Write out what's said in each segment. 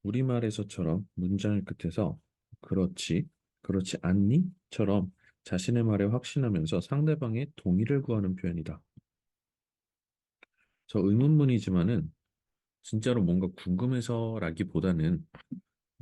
우리말에서처럼 문장의 끝에서 그렇지, 그렇지 않니?처럼 자신의 말에 확신하면서 상대방의 동의를 구하는 표현이다. 저 의문문이지만은 진짜로 뭔가 궁금해서라기보다는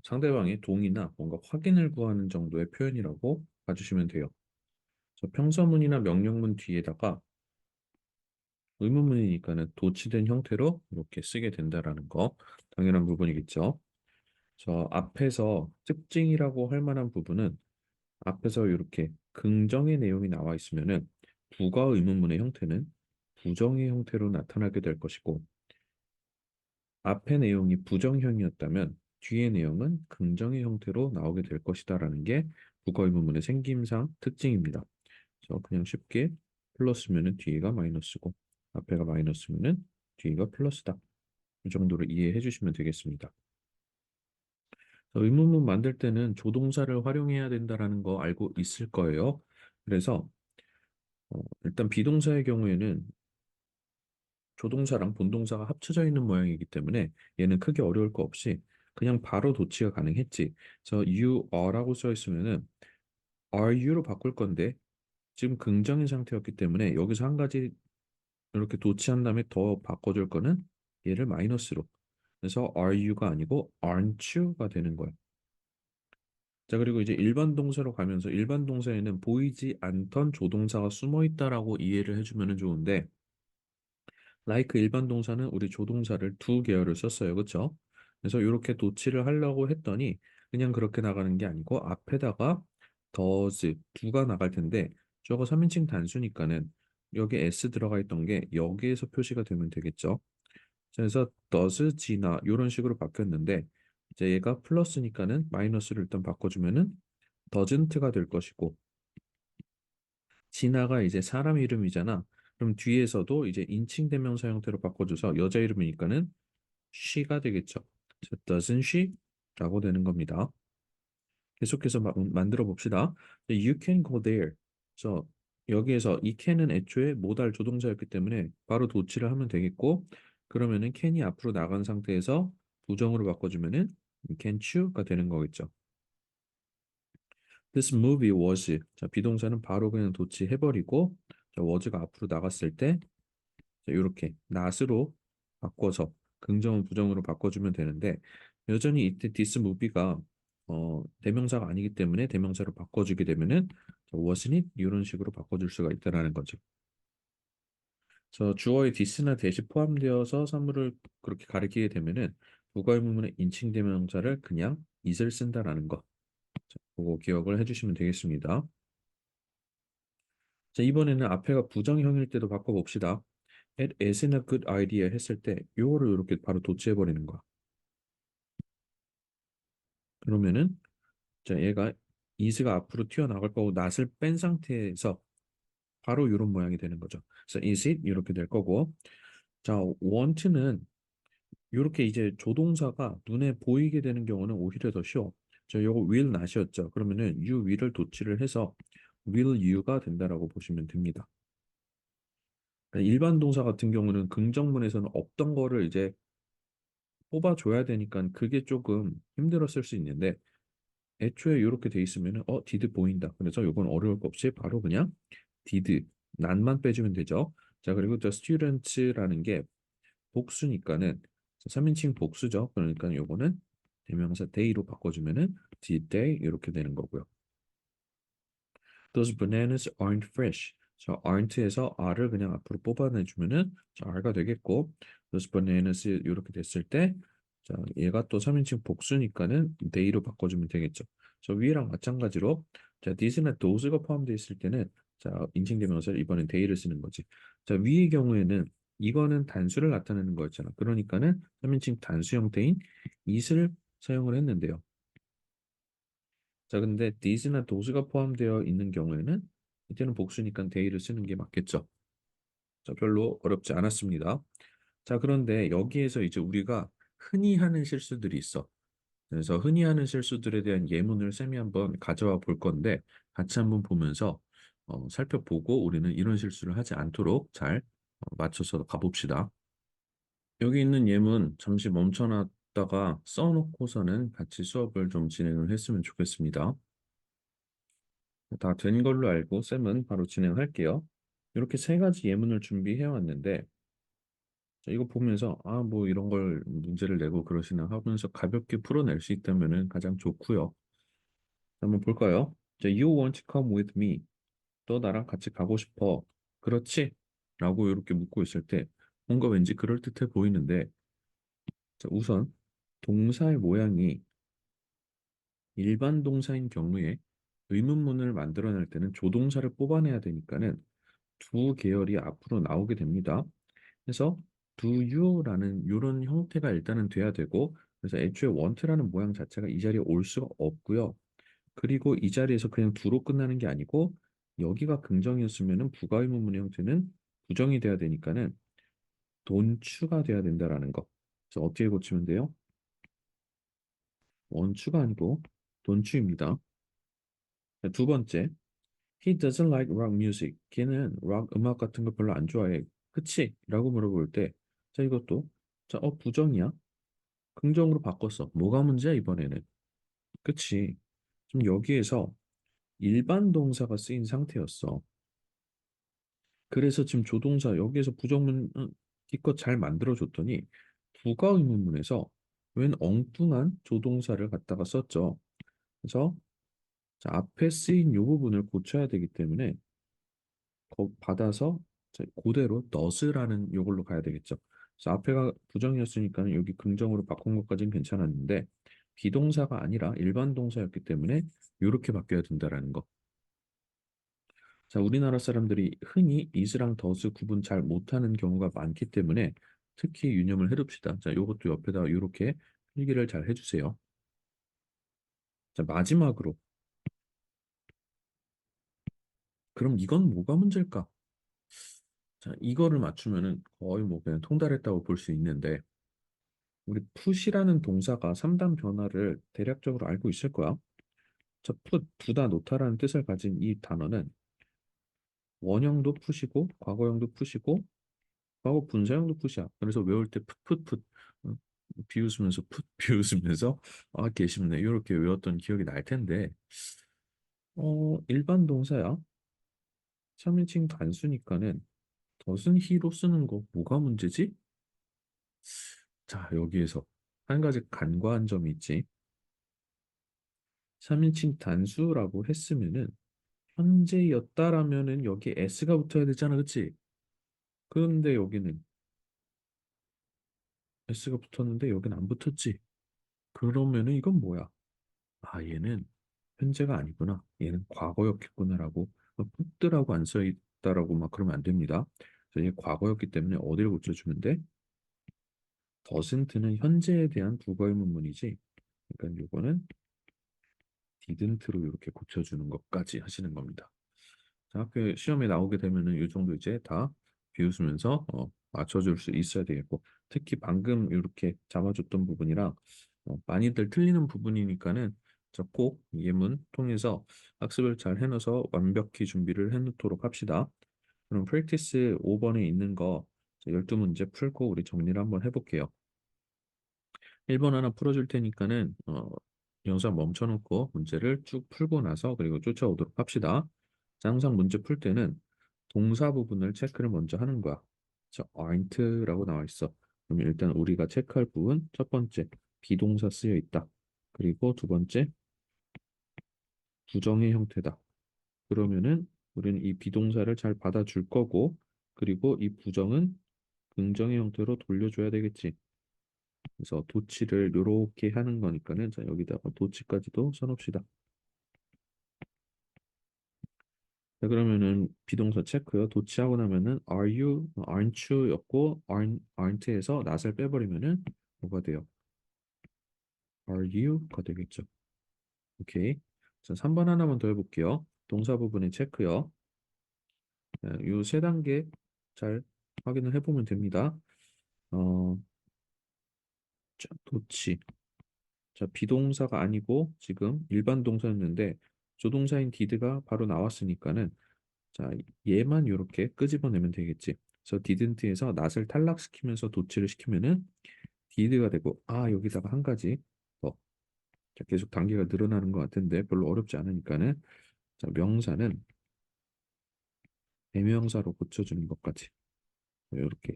상대방의 동의나 뭔가 확인을 구하는 정도의 표현이라고 봐주시면 돼요. 저 평서문이나 명령문 뒤에다가 의문문이니까는 도치된 형태로 이렇게 쓰게 된다라는 거 당연한 부분이겠죠. 저 앞에서 특징이라고 할 만한 부분은 앞에서 이렇게 긍정의 내용이 나와 있으면은 부가 의문문의 형태는 부정의 형태로 나타나게 될 것이고 앞의 내용이 부정형이었다면 뒤의 내용은 긍정의 형태로 나오게 될 것이다라는 게 국어 의문문의 생김상 특징입니다. 그래서 그냥 쉽게 플러스면은 뒤가 마이너스고 앞에가 마이너스면은 뒤가 플러스다. 이 정도로 이해해 주시면 되겠습니다. 의문문 만들 때는 조동사를 활용해야 된다라는 거 알고 있을 거예요. 그래서 일단 비동사의 경우에는 조동사랑 본동사가 합쳐져 있는 모양이기 때문에 얘는 크게 어려울 거 없이 그냥 바로 도치가 가능했지. 그래서 you are라고 써 있으면은 are you로 바꿀 건데 지금 긍정인 상태였기 때문에 여기서 한 가지 이렇게 도치한 다음에 더 바꿔줄 거는 얘를 마이너스로. 그래서 are you가 아니고 aren't you가 되는 거예요. 자, 그리고 이제 일반 동사로 가면서 일반 동사에는 보이지 않던 조동사가 숨어 있다라고 이해를 해주면 좋은데 like 일반 동사는 우리 조동사를 두 개열을 썼어요. 그렇죠? 그래서 이렇게 도치를 하려고 했더니 그냥 그렇게 나가는 게 아니고 앞에다가 does 두가 나갈 텐데 저거 3인칭 단수니까는 여기 s 들어가 있던 게 여기에서 표시가 되면 되겠죠. 그래서 does 지나 이런 식으로 바뀌었는데 이제 얘가 플러스니까는 마이너스를 일단 바꿔주면은 doesn't가 될 것이고 진아가 이제 사람 이름이잖아. 그럼 뒤에서도 이제 인칭 대명사 형태로 바꿔줘서 여자 이름이니까는 she가 되겠죠. 그래서 doesn't she? 라고 되는 겁니다. 계속해서 만들어 봅시다. You can go there. 그래서 여기에서 이 can은 애초에 모달 조동사였기 때문에 바로 도치를 하면 되겠고 그러면은 can이 앞으로 나간 상태에서 부정으로 바꿔주면은 can't you가 되는 거겠죠. This movie was. 자, 비동사는 바로 그냥 도치해버리고 자, was가 앞으로 나갔을 때 이렇게 not으로 바꿔서 긍정은 부정으로 바꿔주면 되는데 여전히 이때 this movie가 대명사가 아니기 때문에 대명사로 바꿔주게 되면은 wasn't it 이런 식으로 바꿔줄 수가 있다라는 거죠. 그래서 주어의 this나 that이 포함되어서 사물을 그렇게 가리키게 되면은 부가 의문문의 인칭 대명사를 그냥 it을 쓴다라는 거. 자, 그거 기억을 해주시면 되겠습니다. 자, 이번에는 앞에가 부정형일 때도 바꿔봅시다. It isn't a good idea 했을 때 요거를 이렇게 바로 도치해버리는 거야. 그러면은 자, 얘가 is가 앞으로 튀어나갈 거고 not을 뺀 상태에서 바로 이런 모양이 되는 거죠. 그래서 is it 이렇게 될 거고 자, want는 이렇게 이제 조동사가 눈에 보이게 되는 경우는 오히려 더 쉬워. 자, 요거 will not이었죠. 그러면은 you will을 도치를 해서 will you가 된다라고 보시면 됩니다. 그러니까 일반 동사 같은 경우는 긍정문에서는 없던 거를 이제 뽑아줘야 되니까 그게 조금 힘들었을 수 있는데 애초에 이렇게 돼 있으면 did 보인다. 그래서 이건 어려울 거 없이 바로 그냥 did, 난만 빼주면 되죠. 자, 그리고 the students라는 게 복수니까는 3인칭 복수죠. 그러니까 요거는 대명사 they로 바꿔주면은 did they 이렇게 되는 거고요. Those bananas aren't fresh. 저 aren't에서 are를 그냥 앞으로 뽑아내주면은 자, r가 되겠고 those bananas 이렇게 됐을 때 자, 얘가 또 3인칭 복수니까는 they로 바꿔주면 되겠죠. 저 위랑 마찬가지로 자, this나 those가 포함되어 있을 때는 자, 인칭 대명사를 이번엔 they를 쓰는 거지. 자, 위의 경우에는 이거는 단수를 나타내는 거였잖아. 그러니까는 3인칭 단수 형태인 it을 사용을 했는데요. 자, 근데 this나 those가 포함되어 있는 경우에는 이때는 복수니까 they를 쓰는 게 맞겠죠. 자, 별로 어렵지 않았습니다. 자, 그런데 여기에서 이제 우리가 흔히 하는 실수들이 있어. 그래서 흔히 하는 실수들에 대한 예문을 쌤이 한번 가져와 볼 건데 같이 한번 보면서 살펴보고 우리는 이런 실수를 하지 않도록 잘 맞춰서 가봅시다. 여기 있는 예문 잠시 멈춰놨다 여기다가 써놓고서는 같이 수업을 좀 진행을 했으면 좋겠습니다. 다 된 걸로 알고 쌤은 바로 진행할게요. 이렇게 세 가지 예문을 준비해 왔는데 자, 이거 보면서 아, 뭐 이런 걸 문제를 내고 그러시나 하면서 가볍게 풀어낼 수 있다면은 가장 좋고요. 한번 볼까요? 자, You want to come with me? 너 나랑 같이 가고 싶어. 그렇지? 라고 이렇게 묻고 있을 때 뭔가 왠지 그럴듯해 보이는데 자, 우선 동사의 모양이 일반 동사인 경우에 의문문을 만들어낼 때는 조동사를 뽑아내야 되니까는 두 계열이 앞으로 나오게 됩니다. 그래서 do you라는 이런 형태가 일단은 돼야 되고 그래서 애초에 want라는 모양 자체가 이 자리에 올 수가 없고요. 그리고 이 자리에서 그냥 do로 끝나는 게 아니고 여기가 긍정이었으면은 부가 의문문의 형태는 부정이 돼야 되니까는 don't가 돼야 된다라는 거. 그래서 어떻게 고치면 돼요? want가 아니고 don't입니다. 두 번째, he doesn't like rock music. 걔는 락 음악 같은 거 별로 안 좋아해. 그치? 라고 물어볼 때, 자, 이것도, 자, 부정이야. 긍정으로 바꿨어. 뭐가 문제야, 이번에는? 그치? 좀 여기에서 일반 동사가 쓰인 상태였어. 그래서 지금 조동사, 여기에서 부정문, 기껏 잘 만들어줬더니, 부가 의문문에서 웬 엉뚱한 조동사를 갖다가 썼죠. 그래서, 자, 앞에 쓰인 요 부분을 고쳐야 되기 때문에, 받아서 그대로 not라는 요걸로 가야 되겠죠. 그래서 앞에가 부정이었으니까 여기 긍정으로 바꾼 것까지는 괜찮았는데 비동사가 아니라 일반 동사였기 때문에 이렇게 바뀌어야 된다라는 거. 자, 우리나라 사람들이 흔히 is랑 does 구분 잘 못하는 경우가 많기 때문에 특히 유념을 해둡시다. 자, 요것도 옆에다 이렇게 필기를 잘 해주세요. 자, 마지막으로 그럼 이건 뭐가 문제일까? 자, 이거를 맞추면은 거의 뭐 그냥 통달했다고 볼 수 있는데 우리 풋이라는 동사가 3단 변화를 대략적으로 알고 있을 거야. 저 풋, 두다 놓다라는 뜻을 가진 이 단어는 원형도 풋이고 과거형도 풋이고 과거 분사형도 풋이야. 그래서 외울 때 풋풋풋 비웃으면서 풋 비웃으면서 아, 개쉽네 이렇게 외웠던 기억이 날 텐데 일반 동사야. 3인칭 단수니까는 덫은 히로 쓰는 거 뭐가 문제지? 자, 여기에서 한 가지 간과한 점이 있지. 3인칭 단수라고 했으면은 현재였다라면은 여기 s가 붙어야 되잖아, 그치? 그런데 여기는 s가 붙었는데 여기는 안 붙었지. 그러면은 이건 뭐야? 아, 얘는 현재가 아니구나. 얘는 과거였겠구나라고 붙더라고 안 써 있다라고 막 그러면 안 됩니다. 그래서 이게 과거였기 때문에 어디를 고쳐주면 돼? doesn't는 현재에 대한 부가의문문이지. 그러니까 이거는 didn't로 이렇게 고쳐주는 것까지 하시는 겁니다. 자, 학교 시험에 나오게 되면은 이 정도 이제 다 비웃으면서 맞춰줄 수 있어야 되겠고 특히 방금 이렇게 잡아줬던 부분이랑 많이들 틀리는 부분이니까는 꼭 예문 통해서 학습을 잘 해놔서 완벽히 준비를 해놓도록 합시다. 그럼 프랙티스 5번에 있는 거 12문제 풀고 우리 정리를 한번 해볼게요. 1번 하나 풀어줄 테니까는 영상 멈춰놓고 문제를 쭉 풀고 나서 그리고 쫓아오도록 합시다. 자, 항상 문제 풀 때는 동사 부분을 체크를 먼저 하는 거야. 자, aren't라고 나와 있어. 그럼 일단 우리가 체크할 부분 첫 번째 비동사 쓰여 있다. 그리고 두 번째 부정의 형태다. 그러면은 우리는 이 비동사를 잘 받아줄 거고 그리고 이 부정은 긍정의 형태로 돌려줘야 되겠지. 그래서 도치를 요렇게 하는 거니까는 자 여기다가 도치까지도 써놓읍시다. 자 그러면은 비동사 체크요. 도치하고 나면은 are you, aren't you였고 aren't에서 not을 빼버리면은 뭐가 돼요? are you가 되겠죠. 오케이. 자 3번 하나만 더 해볼게요. 동사 부분의 체크요. 요 세 단계 잘 확인을 해보면 됩니다. 어, 자, 도치. 자, 비동사가 아니고 지금 일반 동사였는데 조동사인 did가 바로 나왔으니까는 자, 얘만 이렇게 끄집어내면 되겠지. 그래서 didn't에서 not을 탈락시키면서 도치를 시키면은 did가 되고 여기다가 한 가지 더. 자, 계속 단계가 늘어나는 것 같은데 별로 어렵지 않으니까는 자, 명사는 대명사로 고쳐주는 것까지 이렇게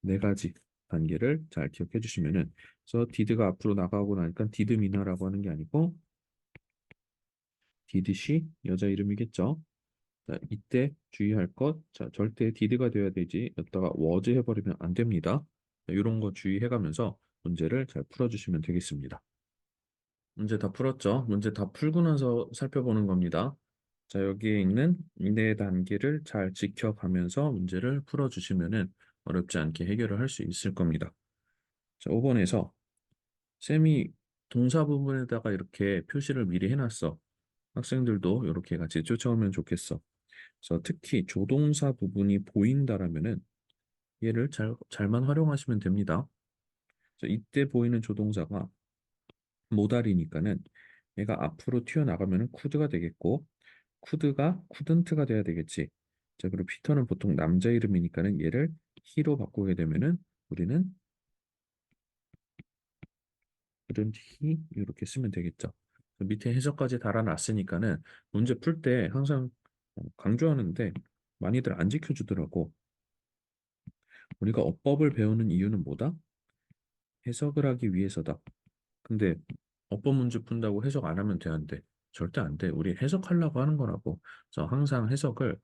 네 가지 단계를 잘 기억해 주시면은 그래서 did가 앞으로 나가고 나니까 did 미나라고 하는 게 아니고 did she 여자 이름이겠죠. 자, 이때 주의할 것, 자, 절대 did가 돼야 되지 여기다가 was 해버리면 안 됩니다. 자, 이런 거 주의해가면서 문제를 잘 풀어주시면 되겠습니다. 문제 다 풀었죠? 문제 다 풀고 나서 살펴보는 겁니다. 자, 여기에 있는 이 네 단계를 잘 지켜가면서 문제를 풀어주시면은 어렵지 않게 해결을 할 수 있을 겁니다. 자, 5번에서 쌤이 동사 부분에다가 이렇게 표시를 미리 해놨어. 학생들도 이렇게 같이 쫓아오면 좋겠어. 그래서 특히 조동사 부분이 보인다라면은 얘를 잘만 활용하시면 됩니다. 그래서 이때 보이는 조동사가 모달이니까는 얘가 앞으로 튀어나가면은 could가 되겠고 could가 couldn't가 돼야 되겠지. 자, 그리고 피터는 보통 남자 이름이니까는 얘를 he로 바꾸게 되면은 우리는 couldn't he 이렇게 쓰면 되겠죠. 밑에 해석까지 달아놨으니까는 문제 풀 때 항상 강조하는데 많이들 안 지켜주더라고. 우리가 어법을 배우는 이유는 뭐다? 해석을 하기 위해서다. 근데 어법 문제 푼다고 해석 안 하면 되는데 절대 안 돼. 우리 해석하려고 하는 거라고. 그래서 항상 해석을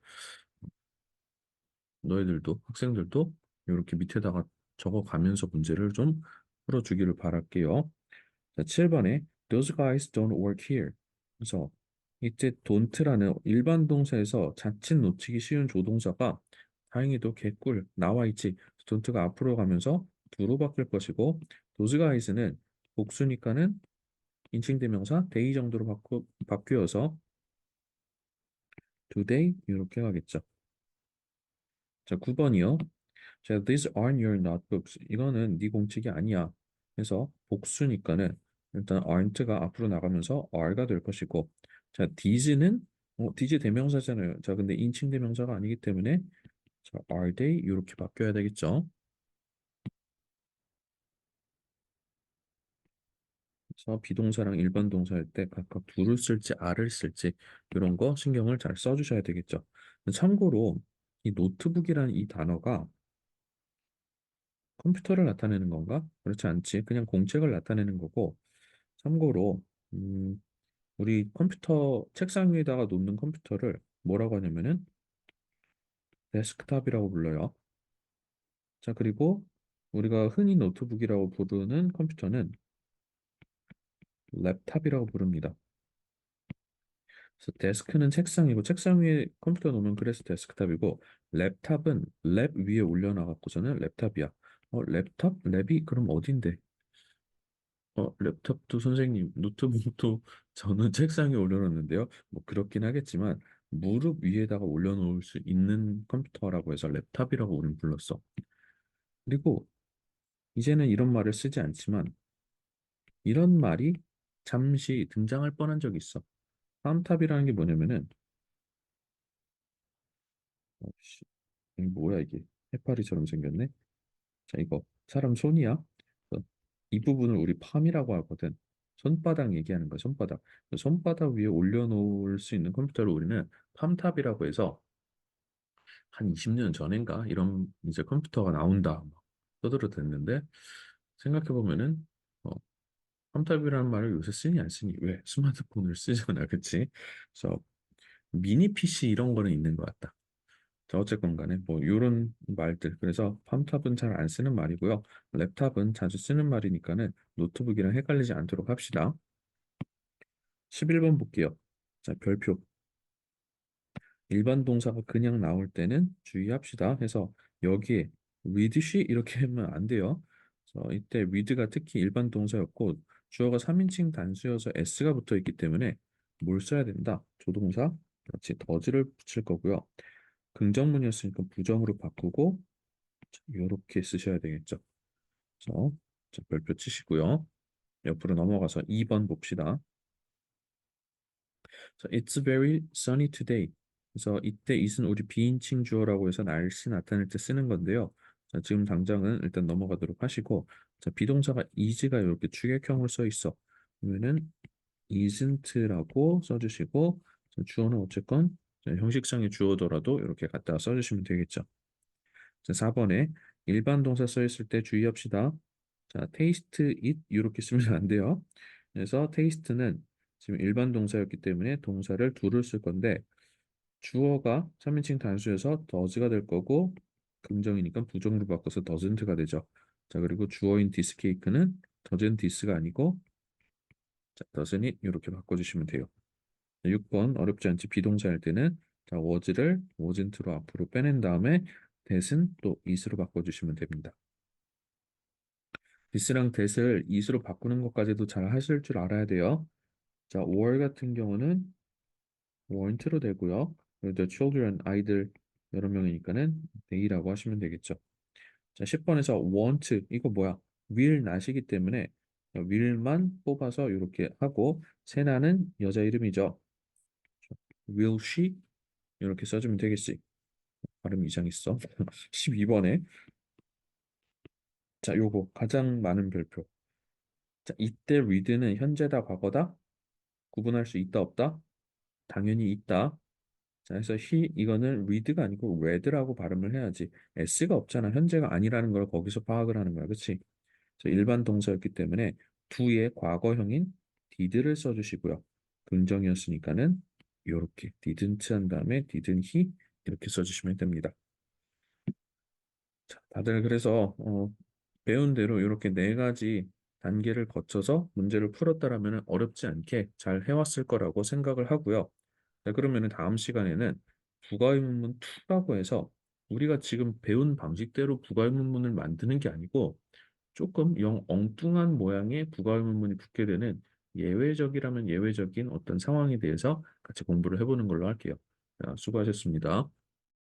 너희들도 학생들도 이렇게 밑에다가 적어가면서 문제를 좀 풀어주기를 바랄게요. 자, 7번에 Those guys don't work here. 그래서 이때 don't라는 일반 동사에서 자칫 놓치기 쉬운 조동사가 다행히도 개꿀 나와 있지. don't가 앞으로 가면서 do로 바뀔 것이고 those guys는 복수니까는 인칭대명사 they 정도로 바뀌어서 do they 이렇게 가겠죠. 자, 9번이요. 자, these aren't your notebooks. 이거는 네 공책이 아니야. 그래서 복수니까는 일단 aren't가 앞으로 나가면서 are가 될 것이고, 자, these는 these 대명사잖아요. 자, 근데 인칭 대명사가 아니기 때문에 자, are they 이렇게 바뀌어야 되겠죠. 그래서 비동사랑 일반 동사일 때 각각 do를 쓸지 are를 쓸지 이런 거 신경을 잘 써주셔야 되겠죠. 참고로 이 노트북이라는 이 단어가 컴퓨터를 나타내는 건가? 그렇지 않지. 그냥 공책을 나타내는 거고, 참고로, 우리 컴퓨터 책상 위에다가 놓는 컴퓨터를 뭐라고 하냐면은 데스크탑이라고 불러요. 자, 그리고 우리가 흔히 노트북이라고 부르는 컴퓨터는 랩탑이라고 부릅니다. 그래서 데스크는 책상이고 책상 위에 컴퓨터 놓으면 그래서 데스크탑이고 랩탑은 랩 위에 올려놔갖고서는 랩탑이야. 랩탑? 랩이 그럼 어딘데? 랩탑도 선생님, 노트북도 저는 책상에 올려놓는데요. 뭐 그렇긴 하겠지만 무릎 위에다가 올려놓을 수 있는 컴퓨터라고 해서 랩탑이라고 우린 불렀어. 그리고 이제는 이런 말을 쓰지 않지만 이런 말이 잠시 등장할 뻔한 적이 있어. 팜탑이라는 게 뭐냐면은 씨, 이게 뭐야 이게 해파리처럼 생겼네. 자, 이거 사람 손이야. 이 부분을 우리 팜이라고 하거든. 손바닥 얘기하는 거야, 손바닥. 손바닥 위에 올려놓을 수 있는 컴퓨터를 우리는 팜탑이라고 해서 한 20년 전인가 이런 이제 컴퓨터가 나온다 막 떠들어댔는데 생각해 보면은 어, 팜탑이라는 말을 요새 쓰니 안 쓰니 왜 스마트폰을 쓰잖아, 그치? 그래서 미니 PC 이런 거는 있는 것 같다. 자, 어쨌건 간에 뭐 이런 말들 그래서 팜탑은 잘 안 쓰는 말이고요. 랩탑은 자주 쓰는 말이니까는 노트북이랑 헷갈리지 않도록 합시다. 11번 볼게요. 자, 별표. 일반 동사가 그냥 나올 때는 주의합시다 해서 여기에 with she 이렇게 하면 안 돼요. 그래서 이때 with가 특히 일반 동사였고 주어가 3인칭 단수여서 s가 붙어 있기 때문에 뭘 써야 된다? 조동사 그렇지 더즈를 붙일 거고요. 긍정문이었으니까 부정으로 바꾸고 이렇게 쓰셔야 되겠죠. 그래서 자, 별표 치시고요. 옆으로 넘어가서 2번 봅시다. 자, It's very sunny today. 그래서 이때 it은 우리 비인칭 주어라고 해서 날씨 나타낼 때 쓰는 건데요. 자, 지금 당장은 일단 넘어가도록 하시고 자, 비동사가 is가 이렇게 주격형으로 써 있어. 그러면은 isn't라고 써주시고 자, 주어는 어쨌건 자, 형식상의 주어더라도 이렇게 갖다가 써주시면 되겠죠. 자, 4번에 일반 동사 써 있을 때 주의합시다. 자, taste it 이렇게 쓰면 안 돼요. 그래서 taste는 지금 일반 동사였기 때문에 동사를 두를 쓸 건데 주어가 3인칭 단수여서 does가 될 거고 긍정이니까 부정으로 바꿔서 doesn't가 되죠. 자, 그리고 주어인 this cake는 doesn't this가 아니고 자, doesn't it 이렇게 바꿔주시면 돼요. 6번 어렵지 않지 비동사일 때는 자, was를 wasn't로 앞으로 빼낸 다음에 that은 또 is로 바꿔주시면 됩니다. this랑 that을 is로 바꾸는 것까지도 잘 하실 줄 알아야 돼요. 자, were 같은 경우는 weren't로 되고요. 그리고 the children 아이들 여러 명이니까는 they라고 하시면 되겠죠. 자, 10번에서 want 이거 뭐야? will not이기 때문에 will만 뽑아서 이렇게 하고 세나는 여자 이름이죠. will she 이렇게 써주면 되겠지. 발음 이상했어. 12번에 자, 요거 가장 많은 별표. 자, 이때 read는 현재다 과거다 구분할 수 있다 없다? 당연히 있다. 자, 그래서 he 이거는 read가 아니고 read라고 발음을 해야지. s가 없잖아. 현재가 아니라는 걸 거기서 파악을 하는 거야. 그치? 그래서 일반 동사였기 때문에 do의 과거형인 did를 써주시고요. 긍정이었으니까는 이렇게 didn't 한 다음에 didn't he 이렇게 써주시면 됩니다. 자, 다들 그래서 배운 대로 이렇게 네 가지 단계를 거쳐서 문제를 풀었다라면 어렵지 않게 잘 해왔을 거라고 생각을 하고요. 자, 그러면은 다음 시간에는 부가의문문 2라고 해서 우리가 지금 배운 방식대로 부가의문문을 만드는 게 아니고 조금 영 엉뚱한 모양의 부가의문문이 붙게 되는 예외적이라면 예외적인 어떤 상황에 대해서 같이 공부를 해보는 걸로 할게요. 자, 수고하셨습니다.